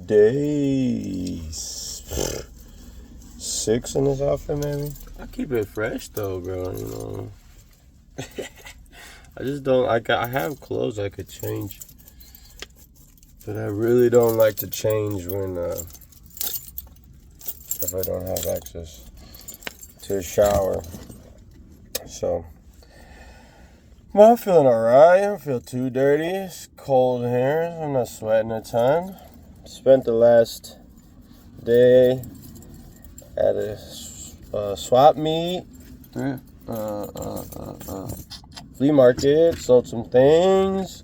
day 6 in this outfit, maybe. I keep it fresh though, bro. You know, I just don't. I have clothes I could change, but I really don't like to change when if I don't have access to a shower. So, well, I'm feeling alright. I don't feel too dirty. It's cold here. I'm not sweating a ton. Spent the last day at a swap meet, flea market, sold some things,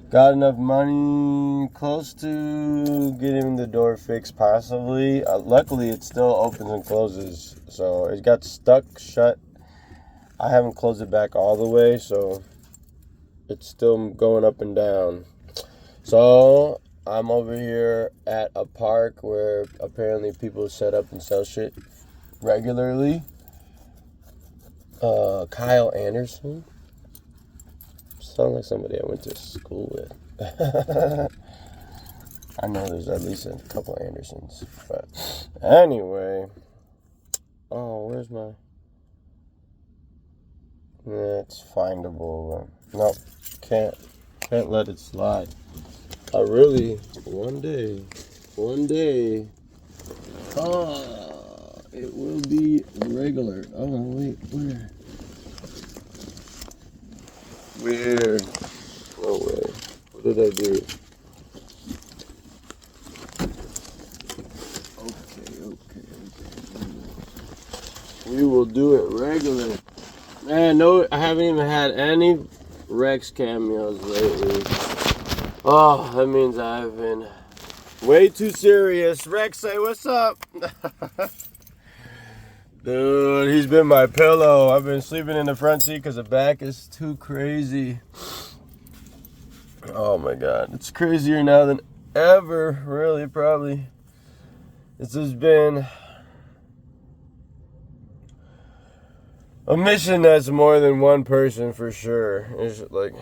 got enough money, close to getting the door fixed possibly. Luckily, it still opens and closes, so it got stuck shut. I haven't closed it back all the way, so it's still going up and down. So I'm over here at a park where apparently people set up and sell shit regularly. Kyle Anderson. Sounds like somebody I went to school with. I know there's at least a couple Andersons. But anyway. Oh, where's my... It's findable. Nope. Can't let it slide. I really... One day... it will be regular. Oh, wait, where? Weird. No way. What did I do? Okay. We will do it regular. Man, no, I haven't even had any Rex cameos lately. Oh, that means I've been way too serious. Rex, say what's up? Dude, he's been my pillow. I've been sleeping in the front seat because the back is too crazy. Oh my God. It's crazier now than ever, really, probably. This has been a mission that's more than one person for sure. It's like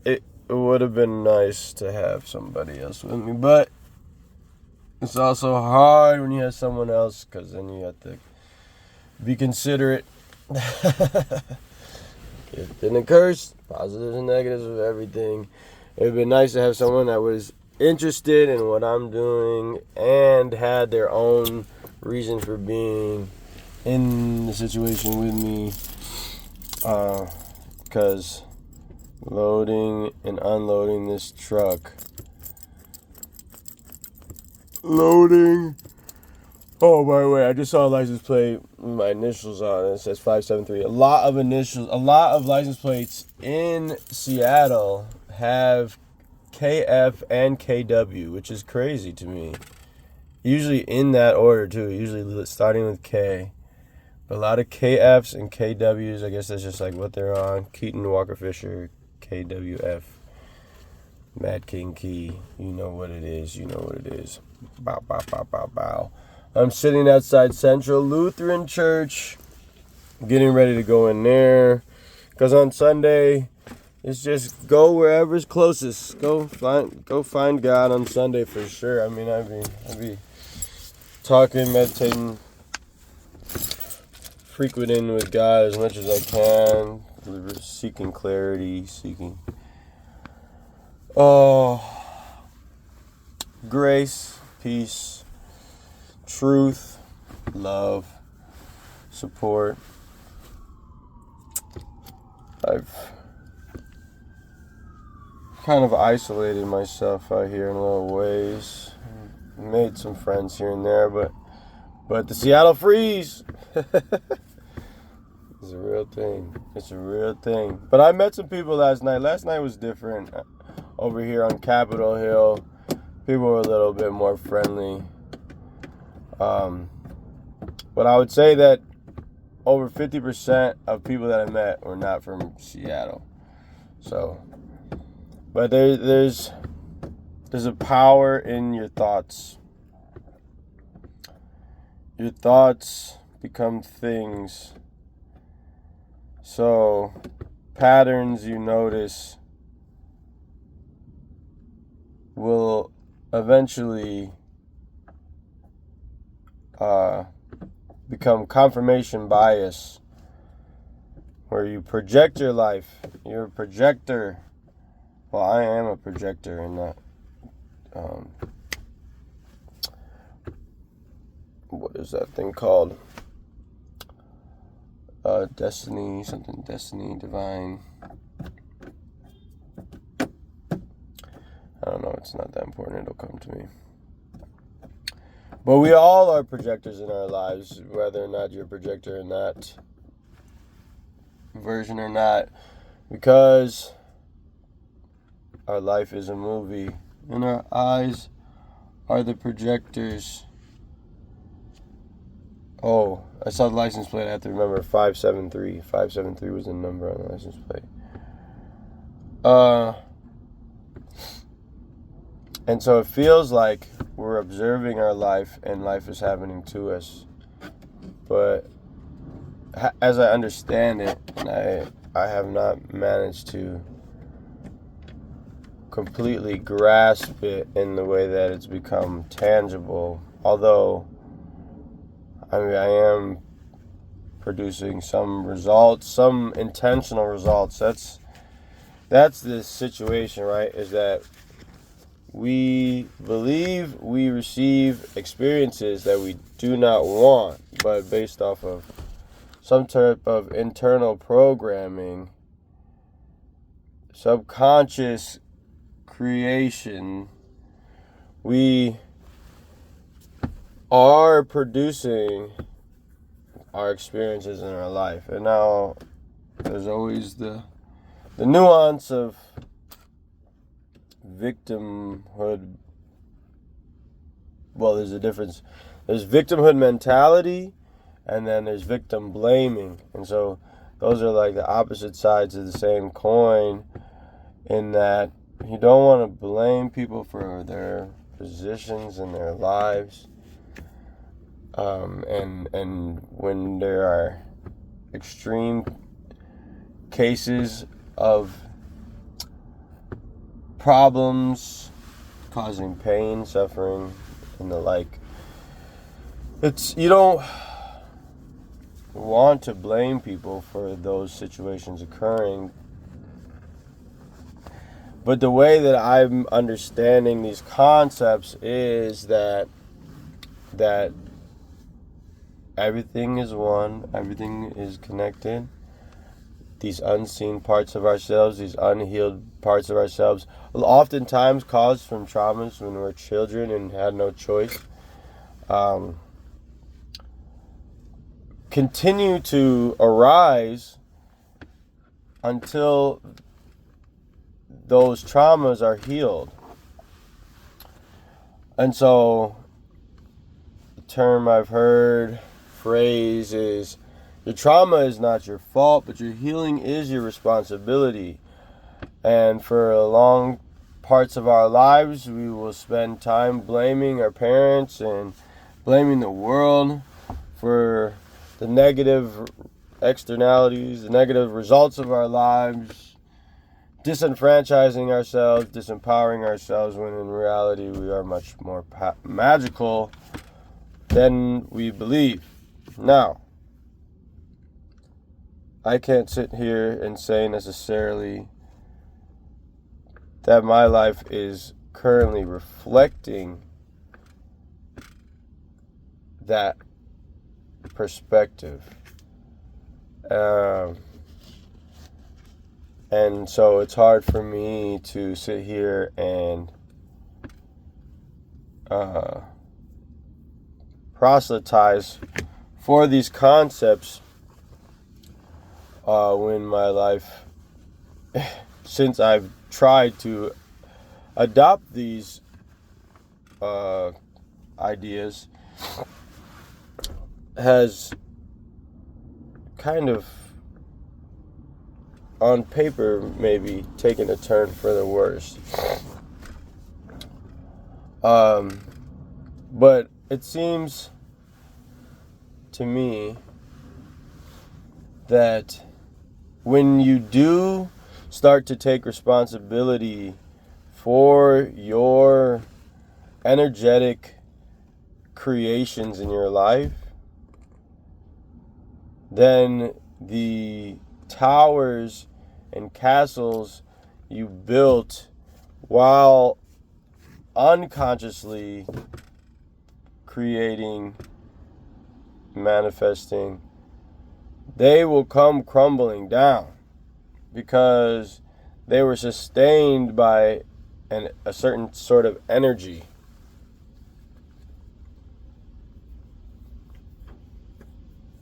it would have been nice to have somebody else with me, but it's also hard when you have someone else because then you have to be considerate. Gift and a curse, positives and negatives of everything. It would be nice to have someone that was interested in what I'm doing and had their own reason for being in the situation with me. Because loading and unloading this truck. Oh, by the way, I just saw a license plate with my initials on it. It says 573. A lot of license plates in Seattle have KF and KW, which is crazy to me. Usually in that order, too. Usually starting with K. But a lot of KFs and KWs, I guess that's just like what they're on. Keaton, Walker Fisher, KWF. Mad King Key. You know what it is. Bow, bow, bow, bow, bow. I'm sitting outside Central Lutheran Church, getting ready to go in there. Because on Sunday, it's just go wherever's closest. Go find God on Sunday for sure. I mean, I'd be talking, meditating, frequenting with God as much as I can, seeking clarity, grace, peace, truth, love, support. I've kind of isolated myself out here in little ways. Made some friends here and there, but the Seattle freeze is a real thing. It's a real thing. But I met some people last night. Last night was different. Over here on Capitol Hill, people were a little bit more friendly. But I would say that over 50% of people that I met were not from Seattle. So, but there's a power in your thoughts. Your thoughts become things. So, patterns you notice will eventually become confirmation bias, where you project your life. You're a projector. Well, I am a projector in that. What is that thing called? Destiny, divine. I don't know, it's not that important, it'll come to me. But we all are projectors in our lives, whether or not you're a projector in that version or not, because our life is a movie, and our eyes are the projectors. Oh, I saw the license plate. I have to remember 573. 573 was the number on the license plate. And so it feels like we're observing our life and life is happening to us. But as I understand it, and I have not managed to completely grasp it in the way that it's become tangible, although I am producing some results, some intentional results. That's the situation, right? Is that we believe we receive experiences that we do not want, but based off of some type of internal programming, subconscious creation, we are producing our experiences in our life. And now there's always the nuance of victimhood. Well, there's a difference. There's victimhood mentality, and then there's victim blaming. And so those are like the opposite sides of the same coin, in that you don't want to blame people for their positions in their lives. And when there are extreme cases of problems causing pain, suffering, and the like, you don't want to blame people for those situations occurring. But the way that I'm understanding these concepts is that everything is one, everything is connected. These unseen parts of ourselves, these unhealed parts of ourselves, oftentimes caused from traumas when we were children and had no choice, continue to arise until those traumas are healed. And so the term I've heard, phrase is, your trauma is not your fault, but your healing is your responsibility. And for long parts of our lives, we will spend time blaming our parents and blaming the world for the negative externalities, the negative results of our lives, disenfranchising ourselves, disempowering ourselves, when in reality we are much more magical than we believe. Now, I can't sit here and say necessarily that my life is currently reflecting that perspective. And so it's hard for me to sit here and proselytize for these concepts when my life, since I've tried to adopt these ideas, has kind of, on paper, maybe taken a turn for the worse. But it seems to me that when you do start to take responsibility for your energetic creations in your life than the towers and castles you built while unconsciously creating, manifesting. They will come crumbling down because they were sustained by a certain sort of energy.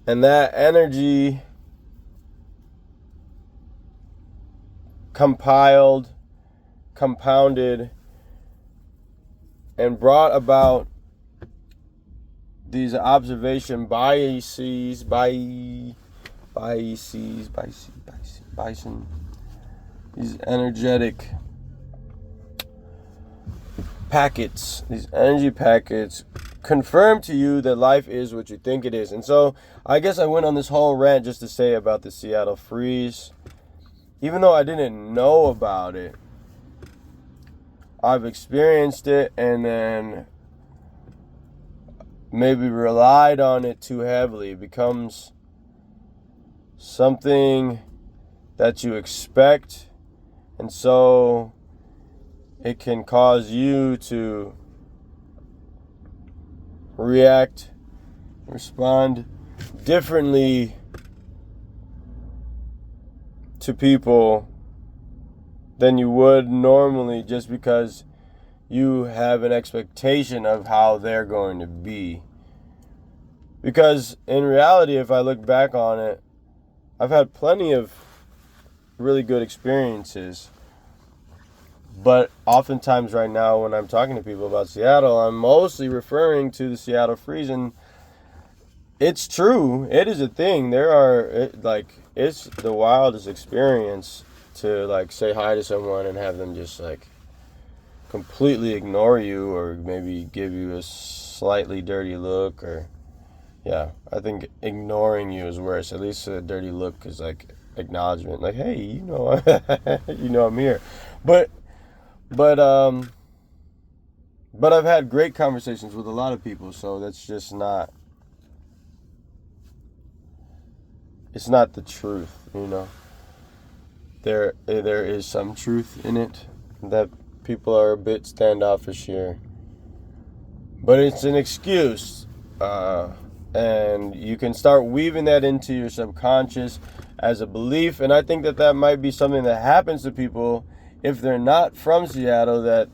And that energy compiled, compounded, and brought about these observation biases, bison, these energetic packets, these energy packets confirm to you that life is what you think it is. And so I guess I went on this whole rant just to say about the Seattle freeze. Even though I didn't know about it, I've experienced it and then maybe relied on it too heavily. It becomes something that you expect, and so it can cause you to respond differently to people than you would normally, just because you have an expectation of how they're going to be. Because in reality, if I look back on it, I've had plenty of really good experiences. But oftentimes right now when I'm talking to people about Seattle, I'm mostly referring to the Seattle freeze. And it's true. It is a thing. It's the wildest experience to say hi to someone and have them just completely ignore you, or maybe give you a slightly dirty look, or I think ignoring you is worse. At least a dirty look is acknowledgement, hey, you know I'm here. But I've had great conversations with a lot of people, so that's just not, it's not the truth, There is some truth in it, that people are a bit standoffish here. But it's an excuse, and you can start weaving that into your subconscious as a belief, and I think that might be something that happens to people if they're not from Seattle, that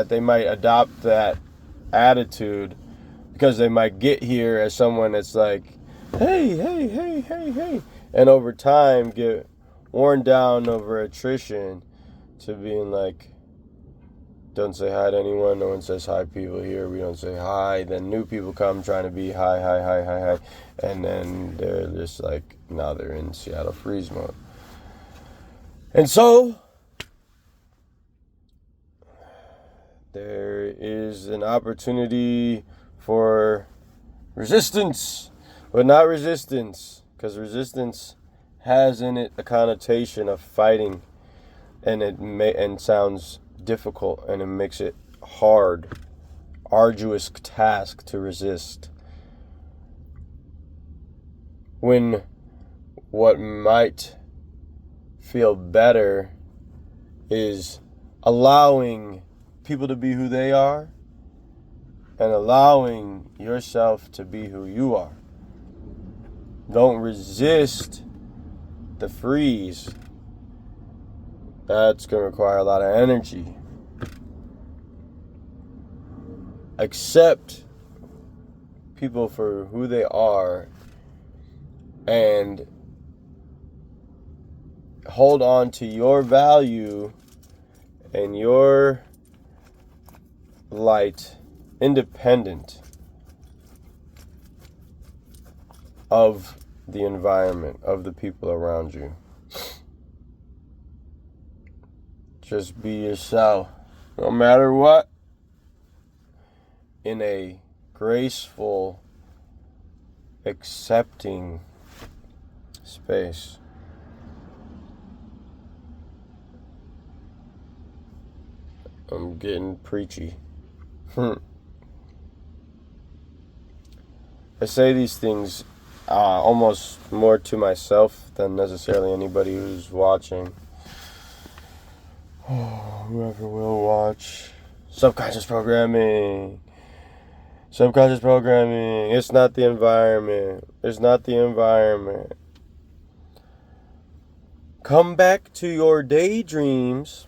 they might adopt that attitude, because they might get here as someone that's hey, and over time get worn down over attrition to being don't say hi to anyone. No one says hi people here. We don't say hi. Then new people come trying to be hi. And then they're just now they're in Seattle freeze mode. And so there is an opportunity for resistance, but not resistance, because resistance has in it a connotation of fighting, and it sounds difficult, and it makes it hard, arduous task to resist. When what might feel better is allowing people to be who they are, and allowing yourself to be who you are. Don't resist the freeze. That's going to require a lot of energy. Accept people for who they are and hold on to your value and your light, independent of the environment, of the people around you. Just be yourself, no matter what, in a graceful, accepting space. I'm getting preachy. I say these things almost more to myself than necessarily anybody who's watching. Oh, whoever will watch. Subconscious programming. Subconscious programming. It's not the environment. It's not the environment. Come back to your daydreams.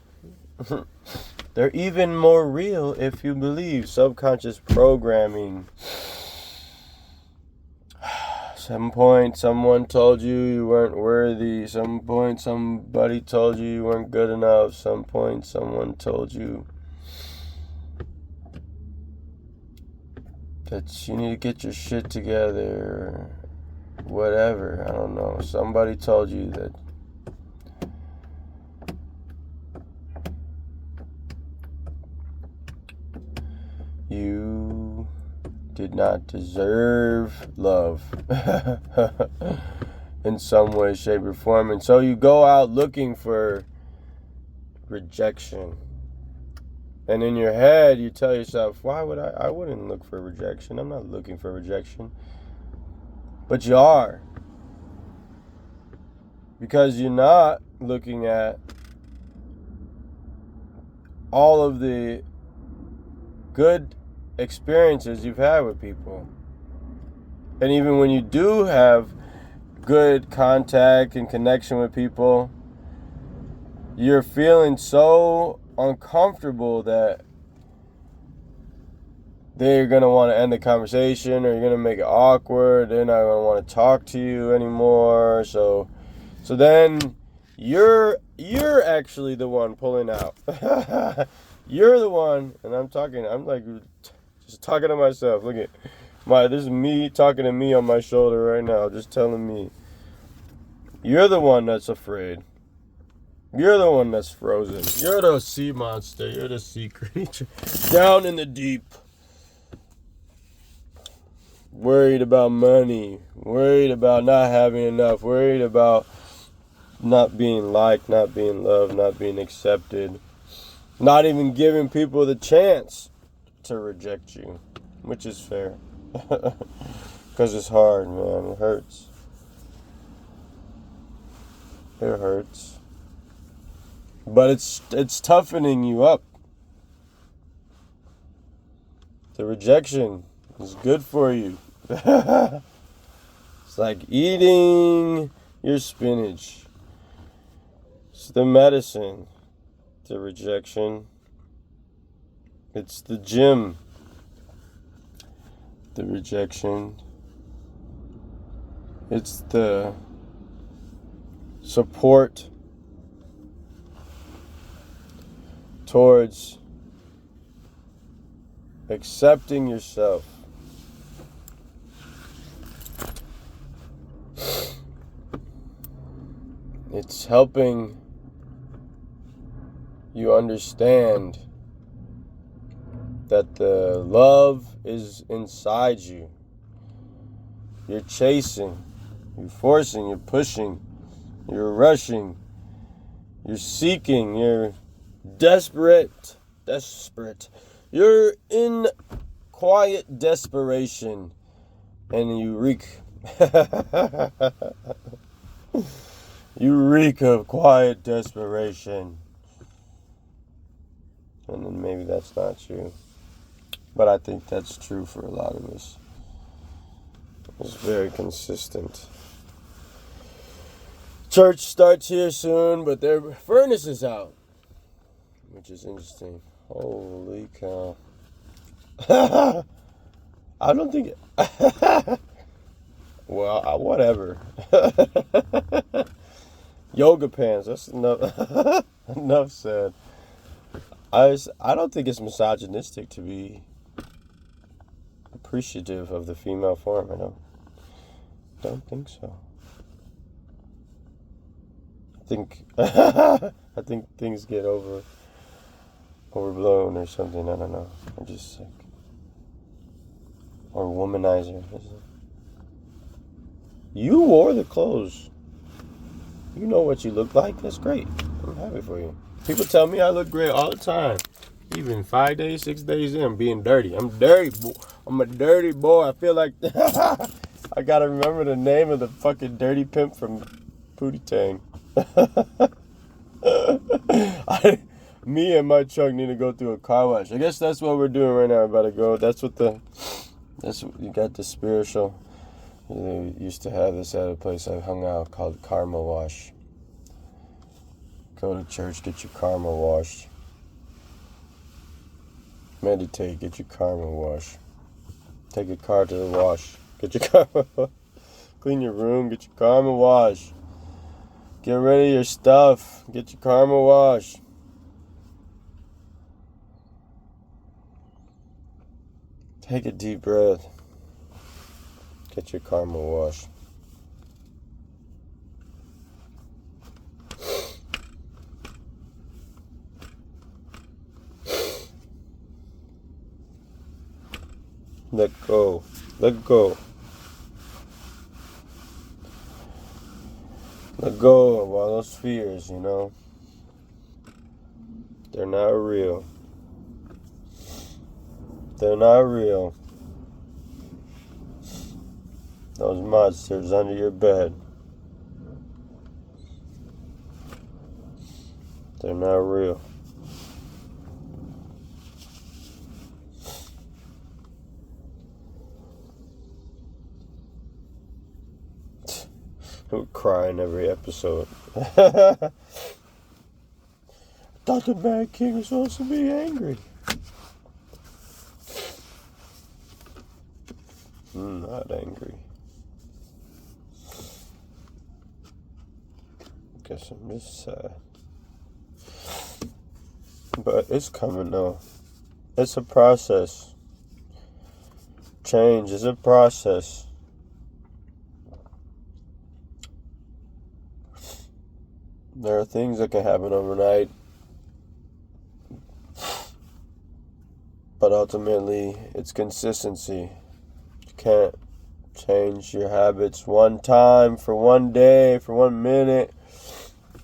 They're even more real if you believe. Subconscious programming. Some point someone told you weren't worthy. Some point somebody told you weren't good enough. Some point someone told you that you need to get your shit together. Whatever. I don't know. Somebody told you that you did not deserve love in some way, shape, or form. And so you go out looking for rejection. And in your head, you tell yourself, why would I wouldn't look for rejection. I'm not looking for rejection. But you are. Because you're not looking at all of the good experiences you've had with people. And even when you do have good contact and connection with people, you're feeling so uncomfortable that they're going to want to end the conversation, or you're going to make it awkward. They're not going to want to talk to you anymore. So then you're actually the one pulling out. You're the one, and I'm like just talking to myself. Look at this is me talking to me on my shoulder right now, just telling me. You're the one that's afraid. You're the one that's frozen. You're the sea monster. You're the sea creature. Down in the deep. Worried about money. Worried about not having enough. Worried about not being liked, not being loved, not being accepted. Not even giving people the chance to reject you. Which is fair. Because it's hard, man. It hurts. It hurts. But it's toughening you up. The rejection is good for you. It's like eating your spinach. It's the medicine. The rejection. It's the gym. The rejection. It's the support towards accepting yourself. It's helping you understand that the love is inside you. You're chasing, you're forcing, you're pushing, you're rushing, you're seeking, you're desperate. You're in quiet desperation, and you reek. You reek of quiet desperation. And then maybe that's not true. But I think that's true for a lot of us. It's very consistent. Church starts here soon, but their furnace is out. Which is interesting. Holy cow. I don't think well, whatever. Yoga pants. That's enough. Enough said. I don't think it's misogynistic to be appreciative of the female form. I don't think so. I think things get overblown or something. I don't know. I'm just sick. Or womanizer. You wore the clothes. You know what you look like. That's great. I'm happy for you. People tell me I look great all the time. Even 5 days, 6 days in, I'm being dirty. I'm dirty, boy. I'm a dirty boy. I feel like I gotta remember the name of the fucking dirty pimp from Pootie Tang. Me and my truck need to go through a car wash. I guess that's what we're doing right now. We're about to go. That's what you got the spiritual. They used to have this at a place I hung out called Karma Wash. Go to church, get your karma washed. Meditate, get your karma washed. Take your car to the wash. Get your karma. Clean your room, get your karma washed. Get rid of your stuff. Get your karma washed. Take a deep breath. Get your karma washed. Let go. Let go. Let go of all those fears, you know. They're not real. They're not real. Those monsters under your bed. They're not real. I would cry in every episode. I thought the Mad King was supposed to be angry. I'm not angry. Guess I'm just sad. But it's coming though. It's a process. Change is a process. There are things that can happen overnight, but ultimately it's consistency. You can't change your habits one time for 1 day, for 1 minute.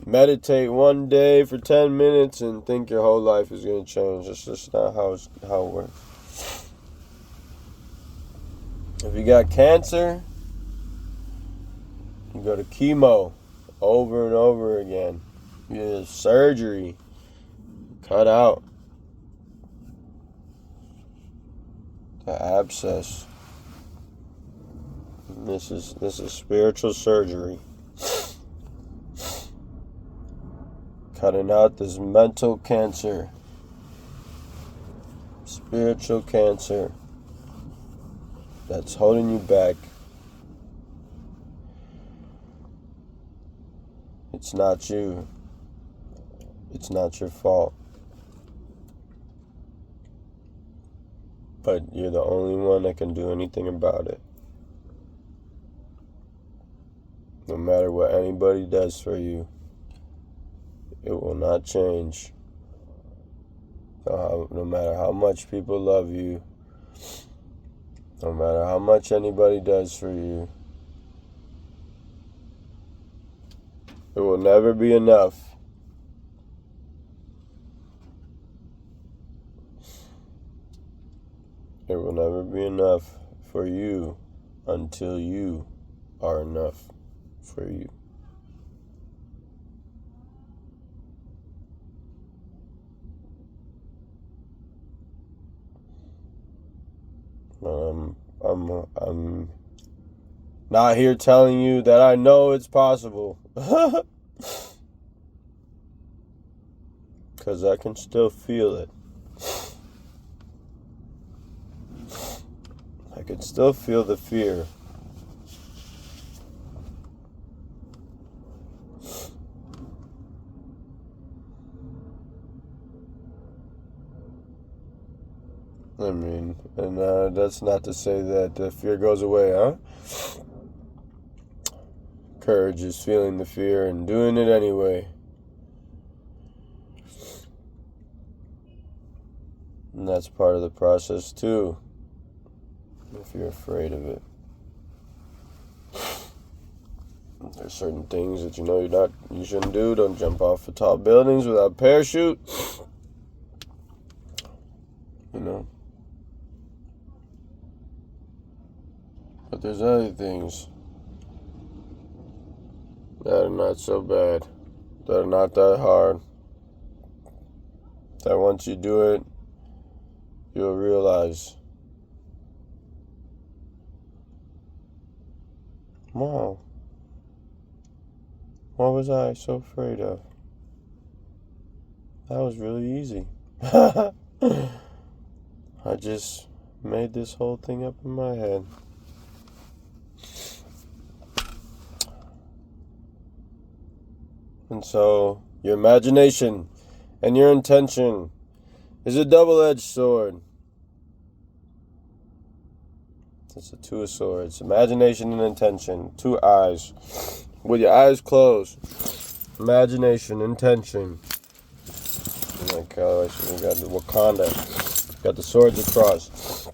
Meditate 1 day for 10 minutes and think your whole life is going to change. That's just not how it works. If you got cancer, you go to chemo over and over again. You get surgery. Cut out the abscess. This is spiritual surgery. Cutting out this mental cancer. Spiritual cancer that's holding you back. It's not you. It's not your fault. But you're the only one that can do anything about it. No matter what anybody does for you, it will not change. No matter how much people love you, no matter how much anybody does for you, it will never be enough. It will never be enough for you until you are enough for you. I'm not here telling you that I know it's possible. Because I can still feel it. I can still feel the fear. I mean, and that's not to say that the fear goes away, huh? Courage is feeling the fear and doing it anyway. And that's part of the process too, if you're afraid of it. There's certain things that you shouldn't do. Don't jump off of tall buildings without a parachute. you know. But there's other things that are not so bad, that are not that hard, that once you do it, you'll realize, wow, what was I so afraid of? That was really easy. I just made this whole thing up in my head. And so, your imagination and your intention is a double-edged sword. It's a two of swords. Imagination and intention. Two eyes. With your eyes closed. Imagination, intention. Like, we got the Wakanda. Got the swords across.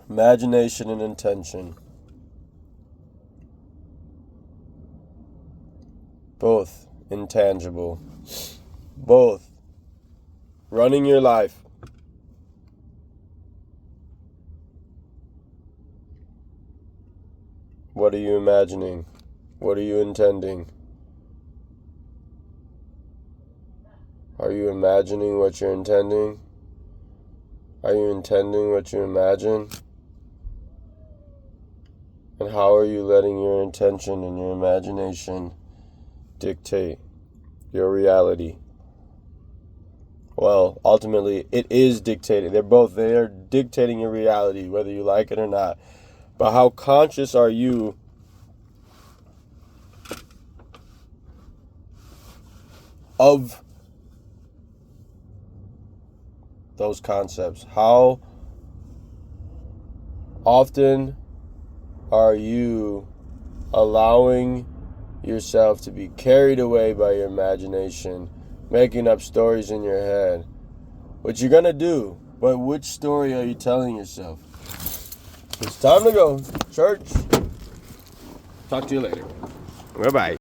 Imagination and intention. Both intangible. Both running your life. What are you imagining? What are you intending? Are you imagining what you're intending? Are you intending what you imagine? And how are you letting your intention and your imagination dictate your reality? Well, ultimately, it is dictated. They are dictating your reality, whether you like it or not. But how conscious are you of those concepts? How often are you allowing yourself to be carried away by your imagination, making up stories in your head? Which you're going to do, but which story are you telling yourself? It's time to go. Church. Talk to you later. Bye-bye.